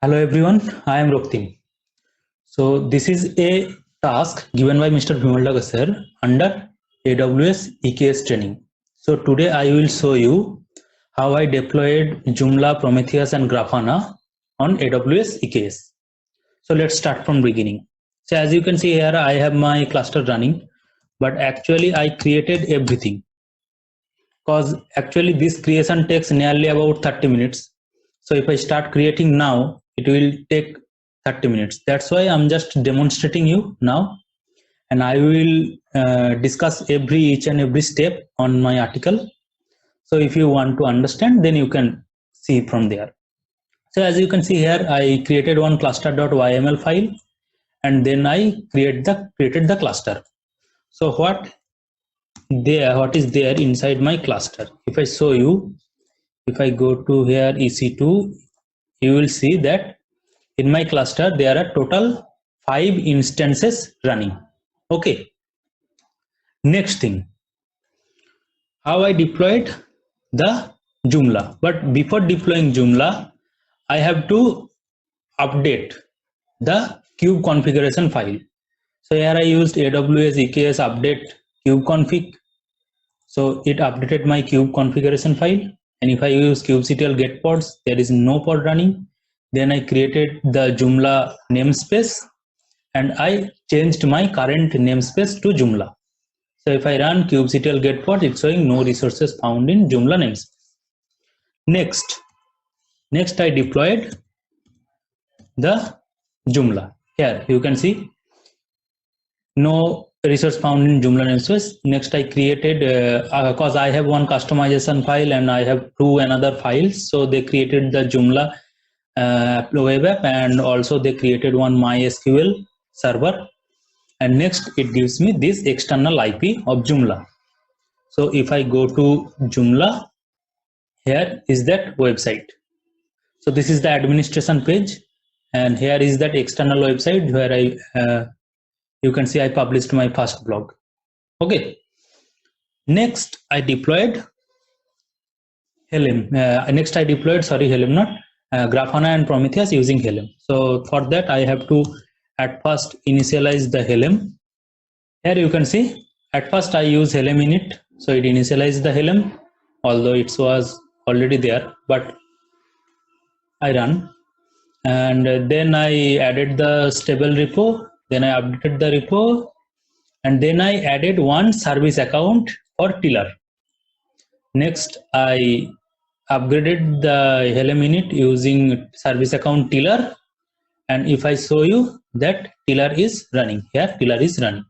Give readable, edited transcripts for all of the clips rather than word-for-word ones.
Hello everyone, I am Roktim. So this is a task given by Mr. Vimalda sir under AWS EKS training. So today I will show you how I deployed Joomla, Prometheus and Grafana on AWS EKS. So let's start from beginning. So as you can see here, I have my cluster running, but actually I created everything because actually this creation takes nearly about 30 minutes. So if I start creating now, it will take 30 minutes. That's why I'm just demonstrating you now, and I will discuss each and every step on my article. So if you want to understand, then you can see from there. So as you can see here, I created one cluster.yml file, and then I created the cluster. So what is there inside my cluster? If I show you, if I go to here EC2, you will see that in my cluster there are total 5 instances running. Okay, next thing, how I deployed the Joomla. But before deploying Joomla, I have to update the kube configuration file. So here I used AWS EKS update kube config. So it updated my kube configuration file. And if I use kubectl get pods, there is no pod running. Then I created the Joomla namespace and I changed my current namespace to Joomla. So if I run kubectl get pod, it's showing no resources found in Joomla namespace. Next I deployed the Joomla. Here you can see no resource found in Joomla namespace. Next I created, because I have one customization file and I have two another files. So they created the Joomla web app, and also they created one MySQL server. And next it gives me this external IP of Joomla. So if I go to Joomla, here is that website. So this is the administration page, and here is that external website where you can see I published my first blog. Okay. Next I deployed Helm. Helm not Grafana and Prometheus using Helm. So for that I have to at first initialize the Helm. Here you can see at first I use Helm init, so it initialized the Helm, although it was already there, but I run, and then I added the stable repo, then I updated the repo, and then I added one service account for Tiller. Next I upgraded the Helm init using service account Tiller, and if I show you that Tiller is running, here Tiller is running.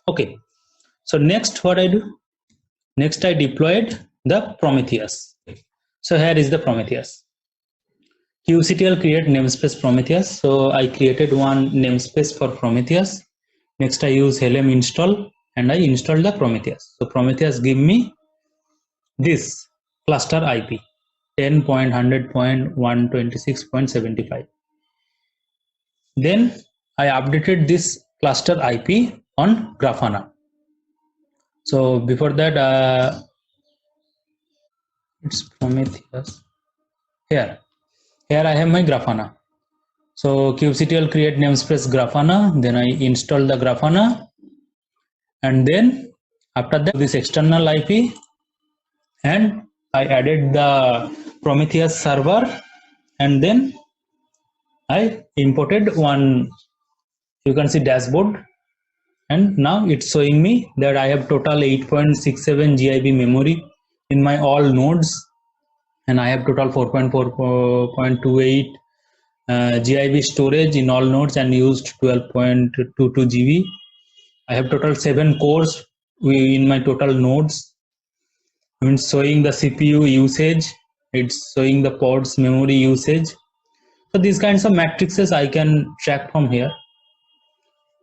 Okay, so next what I do? Next I deployed the Prometheus. So here is the Prometheus. kubectl create namespace Prometheus. So I created one namespace for Prometheus. Next I use Helm install and I install the Prometheus. So Prometheus give me this cluster IP 10.100.126.75. Then I updated this cluster IP on Grafana. So before that, it's Prometheus. Here I have my Grafana. So kubectl create namespace Grafana, then I install the Grafana, and then after that this external IP, and I added the Prometheus server, and then I imported one, you can see dashboard, and now it's showing me that I have total 8.67 GIB memory in my all nodes, and I have total 4.4.28 GIB storage in all nodes and used 12.22 GB. I have total 7 cores in my total nodes. It's showing the CPU usage, it's showing the pods memory usage. So these kinds of matrices I can track from here.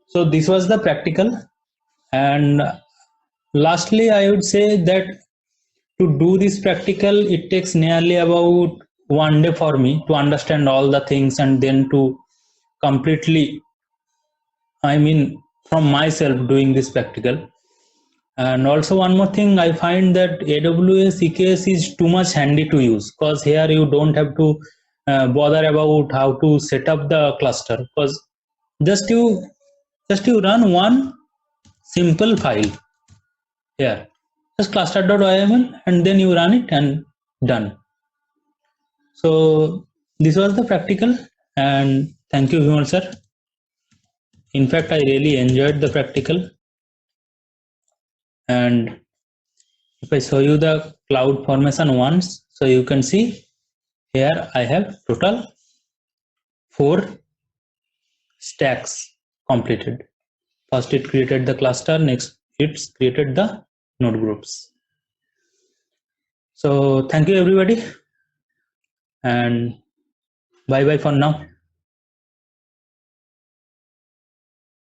So this was the practical, and lastly I would say that to do this practical it takes nearly about 1 day for me to understand all the things, and then to completely, I mean from myself doing this practical. And also one more thing, I find that AWS EKS is too much handy to use, because here you don't have to bother about how to set up the cluster, because just you run one simple file here, just cluster.yml, and then you run it and done. So this was the practical, and thank you, Vimal sir. In fact, I really enjoyed the practical. And if I show you the cloud formation once, so you can see here I have total 4 stacks completed. First it created the cluster, next it's created the node groups. So thank you everybody, and bye bye for now.